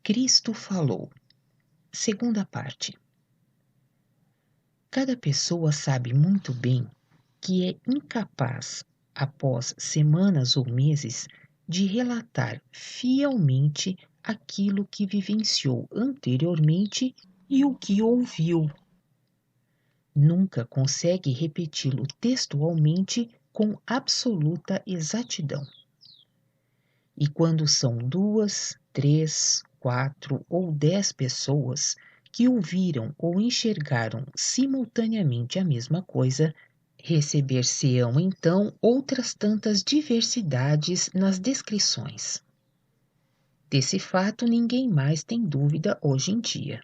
Cristo falou. Segunda parte. Cada pessoa sabe muito bem que é incapaz, após semanas ou meses, de relatar fielmente aquilo que vivenciou anteriormente e o que ouviu. Nunca consegue repeti-lo textualmente com absoluta exatidão. E quando são 2, 3, 4 ou 10 pessoas que ouviram ou enxergaram simultaneamente a mesma coisa, receber-se-ão então outras tantas diversidades nas descrições. Desse fato ninguém mais tem dúvida hoje em dia.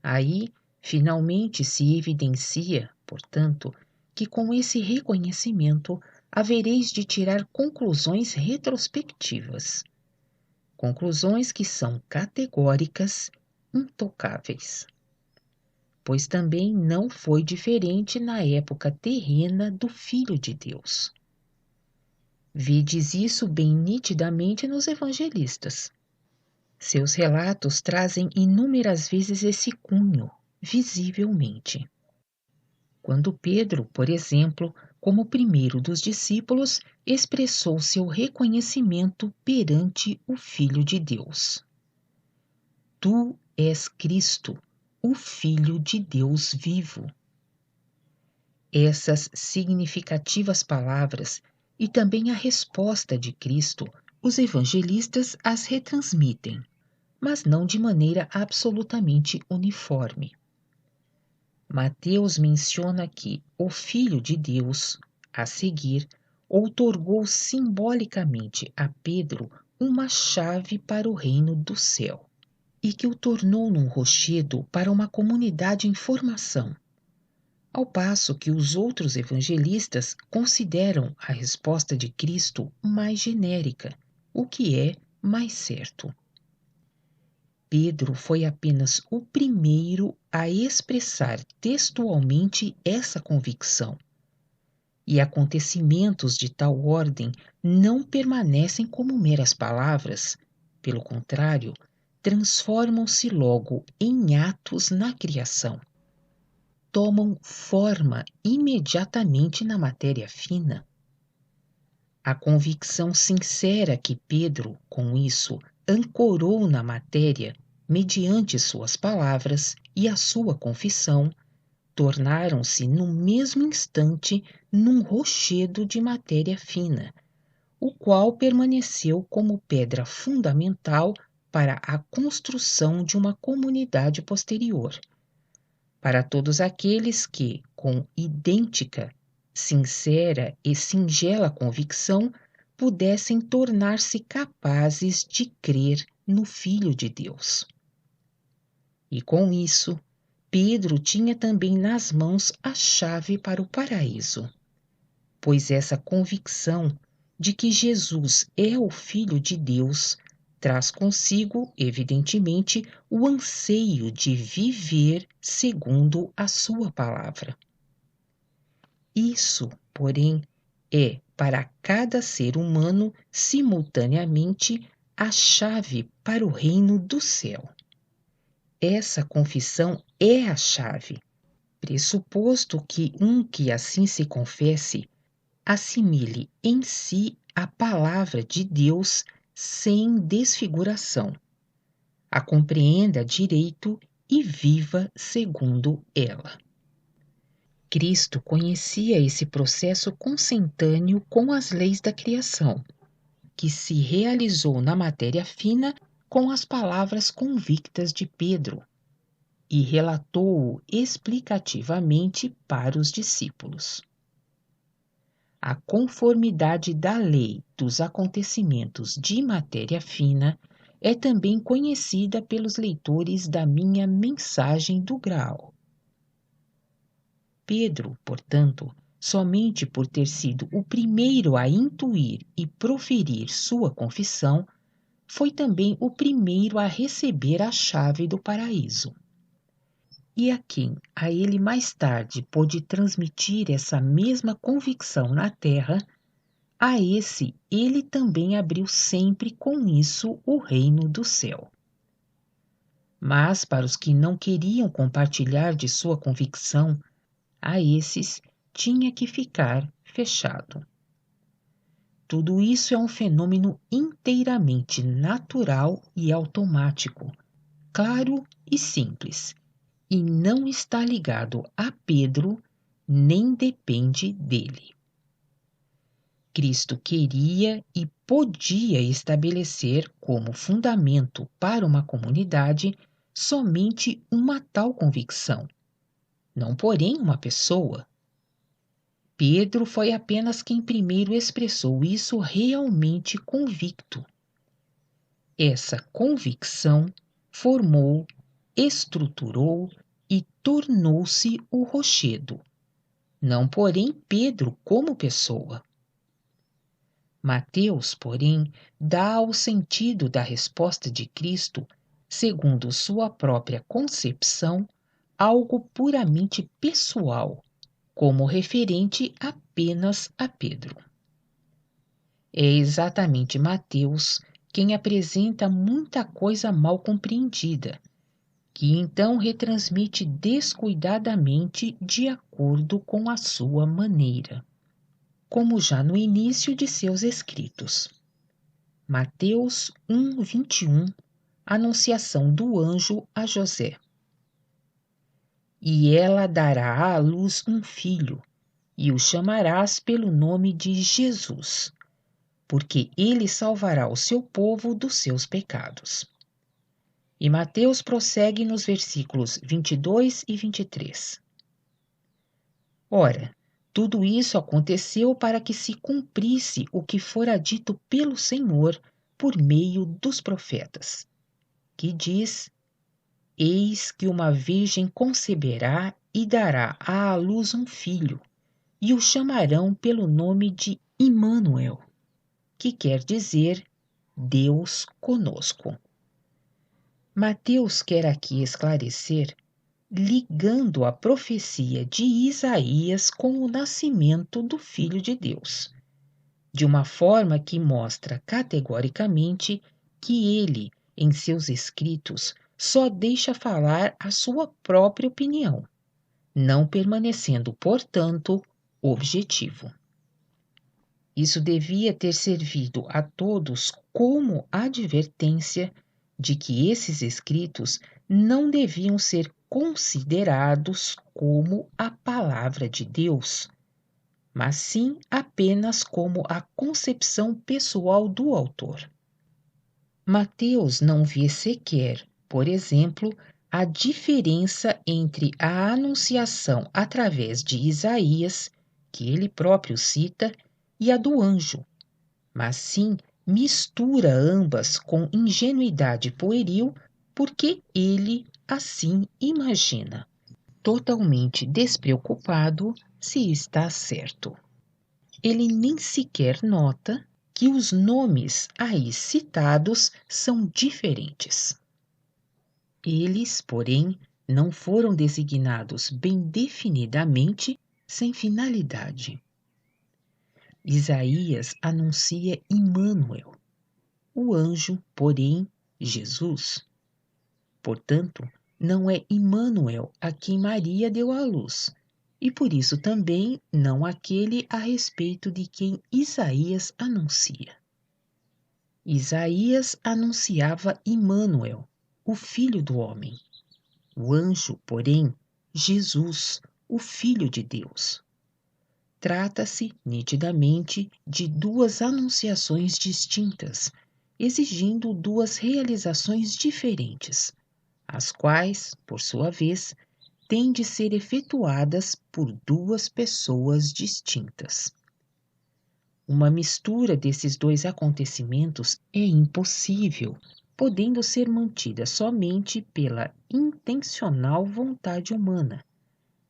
Aí, finalmente se evidencia, portanto, que com esse reconhecimento havereis de tirar conclusões retrospectivas. Conclusões que são categóricas, intocáveis. Pois também não foi diferente na época terrena do Filho de Deus. Vides isso bem nitidamente nos evangelistas. Seus relatos trazem inúmeras vezes esse cunho, visivelmente. Quando Pedro, por exemplo, como primeiro dos discípulos, expressou seu reconhecimento perante o Filho de Deus. Tu és Cristo, o Filho de Deus vivo. Essas significativas palavras e também a resposta de Cristo, os evangelistas as retransmitem, mas não de maneira absolutamente uniforme. Mateus menciona que o Filho de Deus, a seguir, outorgou simbolicamente a Pedro uma chave para o reino do céu e que o tornou num rochedo para uma comunidade em formação, ao passo que os outros evangelistas consideram a resposta de Cristo mais genérica, o que é mais certo. Pedro foi apenas o primeiro a expressar textualmente essa convicção. E acontecimentos de tal ordem não permanecem como meras palavras, pelo contrário, transformam-se logo em atos na criação. Tomam forma imediatamente na matéria fina. A convicção sincera que Pedro, com isso, ancorou na matéria, mediante suas palavras e a sua confissão, tornaram-se no mesmo instante num rochedo de matéria fina, o qual permaneceu como pedra fundamental para a construção de uma comunidade posterior. Para todos aqueles que, com idêntica, sincera e singela convicção, pudessem tornar-se capazes de crer no Filho de Deus. E com isso, Pedro tinha também nas mãos a chave para o paraíso, pois essa convicção de que Jesus é o Filho de Deus traz consigo, evidentemente, o anseio de viver segundo a sua palavra. Isso, porém, é para cada ser humano simultaneamente a chave para o reino do céu. Essa confissão é a chave, pressuposto que que assim se confesse assimile em si a palavra de Deus sem desfiguração, a compreenda direito e viva segundo ela. Cristo conhecia esse processo consentâneo com as leis da criação, que se realizou na matéria fina com as palavras convictas de Pedro, e relatou-o explicativamente para os discípulos. A conformidade da lei dos acontecimentos de matéria fina é também conhecida pelos leitores da minha Mensagem do Graal. Pedro, portanto, somente por ter sido o primeiro a intuir e proferir sua confissão, foi também o primeiro a receber a chave do paraíso. E a quem a ele mais tarde pôde transmitir essa mesma convicção na terra, a esse ele também abriu sempre com isso o reino do céu. Mas para os que não queriam compartilhar de sua convicção, a esses tinha que ficar fechado. Tudo isso é um fenômeno inteiramente natural e automático, claro e simples, e não está ligado a Pedro, nem depende dele. Cristo queria e podia estabelecer como fundamento para uma comunidade somente uma tal convicção, não porém uma pessoa. Pedro foi apenas quem primeiro expressou isso realmente convicto. Essa convicção formou, estruturou e tornou-se o rochedo, não porém Pedro como pessoa. Mateus, porém, dá o sentido da resposta de Cristo, segundo sua própria concepção, algo puramente pessoal, como referente apenas a Pedro. É exatamente Mateus quem apresenta muita coisa mal compreendida, que então retransmite descuidadamente de acordo com a sua maneira, como já no início de seus escritos. Mateus 1:21, Anunciação do anjo a José. E ela dará à luz um filho, e o chamarás pelo nome de Jesus, porque ele salvará o seu povo dos seus pecados. E Mateus prossegue nos versículos 22 e 23. Ora, tudo isso aconteceu para que se cumprisse o que fora dito pelo Senhor por meio dos profetas, que diz: Eis que uma virgem conceberá e dará à luz um filho, e o chamarão pelo nome de Imanuel, que quer dizer Deus conosco. Mateus quer aqui esclarecer, ligando a profecia de Isaías com o nascimento do Filho de Deus, de uma forma que mostra categoricamente que ele, em seus escritos, só deixa falar a sua própria opinião, não permanecendo, portanto, objetivo. Isso devia ter servido a todos como advertência de que esses escritos não deviam ser considerados como a palavra de Deus, mas sim apenas como a concepção pessoal do autor. Mateus não vê sequer, por exemplo, a diferença entre a anunciação através de Isaías, que ele próprio cita, e a do anjo, mas sim mistura ambas com ingenuidade pueril, porque ele assim imagina, totalmente despreocupado se está certo. Ele nem sequer nota que os nomes aí citados são diferentes. Eles, porém, não foram designados bem definidamente, sem finalidade. Isaías anuncia Imanuel, o anjo, porém, Jesus. Portanto, não é Imanuel a quem Maria deu à luz, e por isso também não aquele a respeito de quem Isaías anuncia. Isaías anunciava Imanuel, o Filho do homem. O anjo, porém, Jesus, o Filho de Deus. Trata-se, nitidamente, de duas anunciações distintas, exigindo duas realizações diferentes, as quais, por sua vez, têm de ser efetuadas por duas pessoas distintas. Uma mistura desses dois acontecimentos é impossível, podendo ser mantida somente pela intencional vontade humana,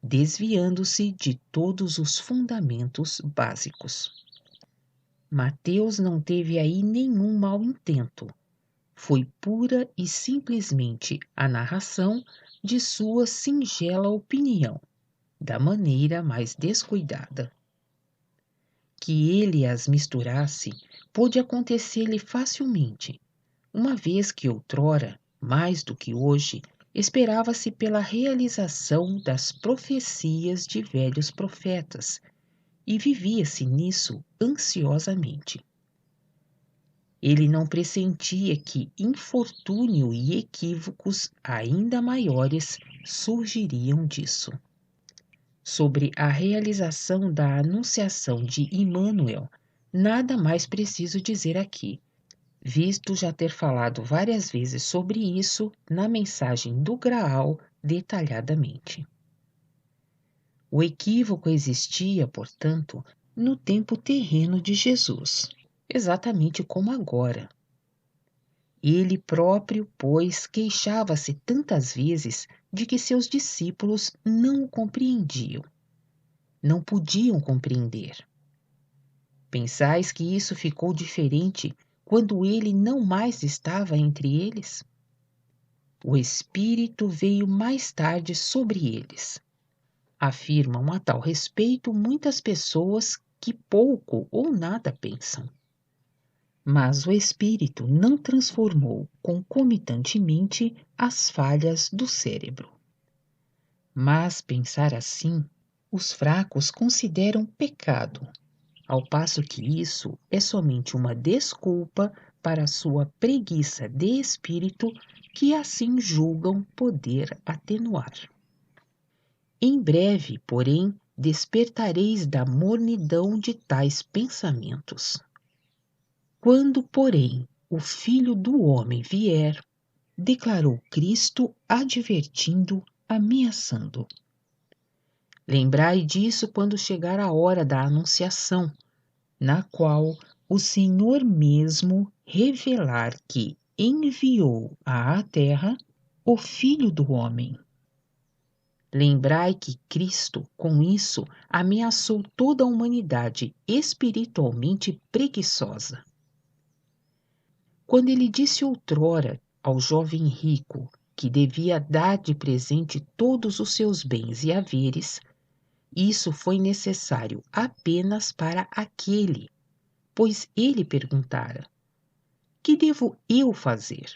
desviando-se de todos os fundamentos básicos. Mateus não teve aí nenhum mau intento. Foi pura e simplesmente a narração de sua singela opinião, da maneira mais descuidada. Que ele as misturasse pôde acontecer-lhe facilmente, uma vez que outrora, Mais do que hoje, esperava-se pela realização das profecias de velhos profetas, e vivia-se nisso ansiosamente. Ele não pressentia que infortúnio e equívocos ainda maiores surgiriam disso. Sobre a realização da anunciação de Immanuel, nada mais preciso dizer aqui, visto já ter falado várias vezes sobre isso na mensagem do Graal detalhadamente. O equívoco existia, portanto, no tempo terreno de Jesus, exatamente como agora. Ele próprio, pois, queixava-se tantas vezes de que seus discípulos não o compreendiam, não podiam compreender. Pensais que isso ficou diferente quando ele não mais estava entre eles? O Espírito veio mais tarde sobre eles. Afirmam a tal respeito muitas pessoas que pouco ou nada pensam. Mas o Espírito não transformou concomitantemente as falhas do cérebro. Mas pensar assim, os fracos consideram pecado, ao passo que isso é somente uma desculpa para sua preguiça de espírito, que assim julgam poder atenuar. Em breve, porém, despertareis da mornidão de tais pensamentos. Quando, porém, o Filho do Homem vier, declarou Cristo, advertindo, ameaçando. Lembrai disso quando chegar a hora da anunciação, na qual o Senhor mesmo revelar que enviou à terra o Filho do Homem. Lembrai que Cristo, com isso, ameaçou toda a humanidade espiritualmente preguiçosa. Quando ele disse outrora ao jovem rico que devia dar de presente todos os seus bens e haveres, isso foi necessário apenas para aquele, pois ele perguntara: que devo eu fazer?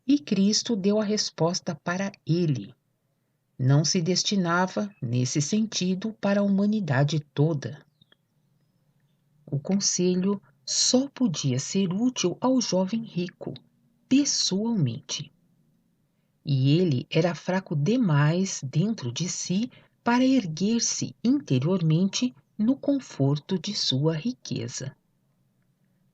E Cristo deu a resposta para ele. Não se destinava, nesse sentido, para a humanidade toda. O conselho só podia ser útil ao jovem rico, pessoalmente. E ele era fraco demais dentro de si para erguer-se interiormente no conforto de sua riqueza.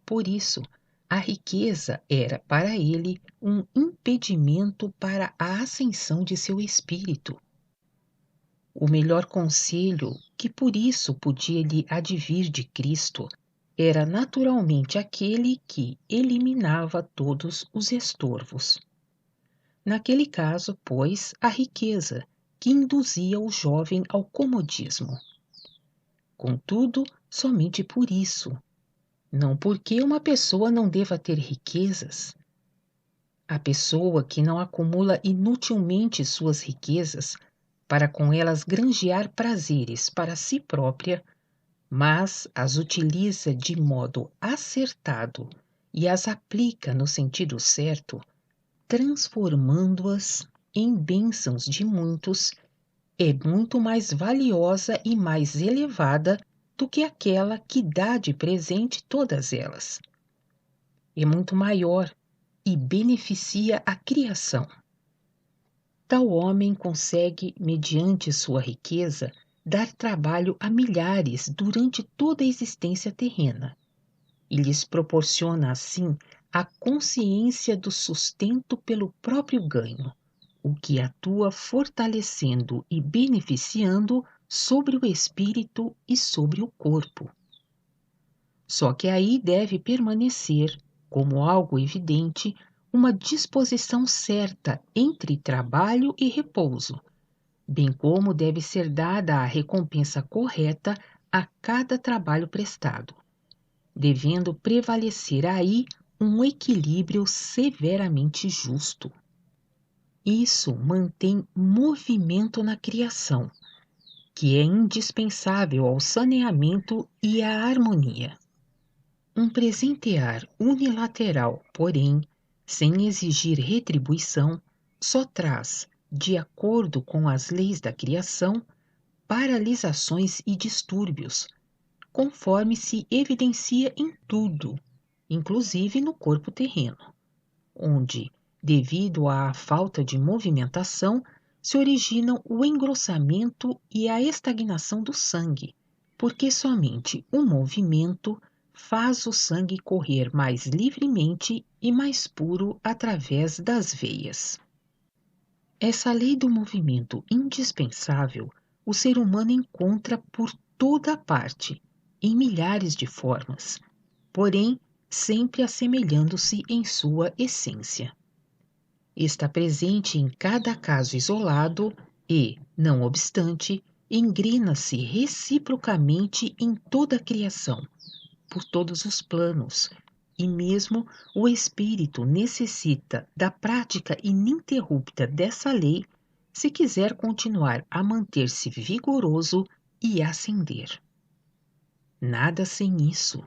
Por isso, a riqueza era para ele um impedimento para a ascensão de seu espírito. O melhor conselho que por isso podia lhe advir de Cristo era naturalmente aquele que eliminava todos os estorvos. Naquele caso, pois, a riqueza, que induzia o jovem ao comodismo. Contudo, somente por isso, não porque uma pessoa não deva ter riquezas. A pessoa que não acumula inutilmente suas riquezas para com elas granjear prazeres para si própria, mas as utiliza de modo acertado e as aplica no sentido certo, transformando-as em bênçãos de muitos, é muito mais valiosa e mais elevada do que aquela que dá de presente todas elas. É muito maior e beneficia a criação. Tal homem consegue, mediante sua riqueza, dar trabalho a milhares durante toda a existência terrena, e lhes proporciona, assim, a consciência do sustento pelo próprio ganho, o que atua fortalecendo e beneficiando sobre o espírito e sobre o corpo. Só que aí deve permanecer, como algo evidente, uma disposição certa entre trabalho e repouso, bem como deve ser dada a recompensa correta a cada trabalho prestado, devendo prevalecer aí um equilíbrio severamente justo. Isso mantém movimento na criação, que é indispensável ao saneamento e à harmonia. Um presentear unilateral, porém, sem exigir retribuição, só traz, de acordo com as leis da criação, paralisações e distúrbios, conforme se evidencia em tudo, inclusive no corpo terreno, onde, devido à falta de movimentação, se originam o engrossamento e a estagnação do sangue, porque somente o movimento faz o sangue correr mais livremente e mais puro através das veias. Essa lei do movimento indispensável o ser humano encontra por toda parte, em milhares de formas, porém sempre assemelhando-se em sua essência. Está presente em cada caso isolado e, não obstante, engrena-se reciprocamente em toda a criação, por todos os planos, e mesmo o espírito necessita da prática ininterrupta dessa lei se quiser continuar a manter-se vigoroso e ascender. Nada sem isso.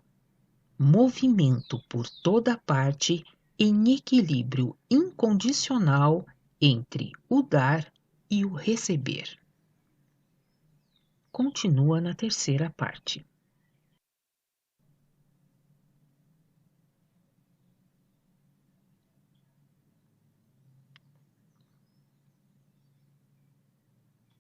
Movimento por toda parte em equilíbrio incondicional entre o dar e o receber. Continua na terceira parte.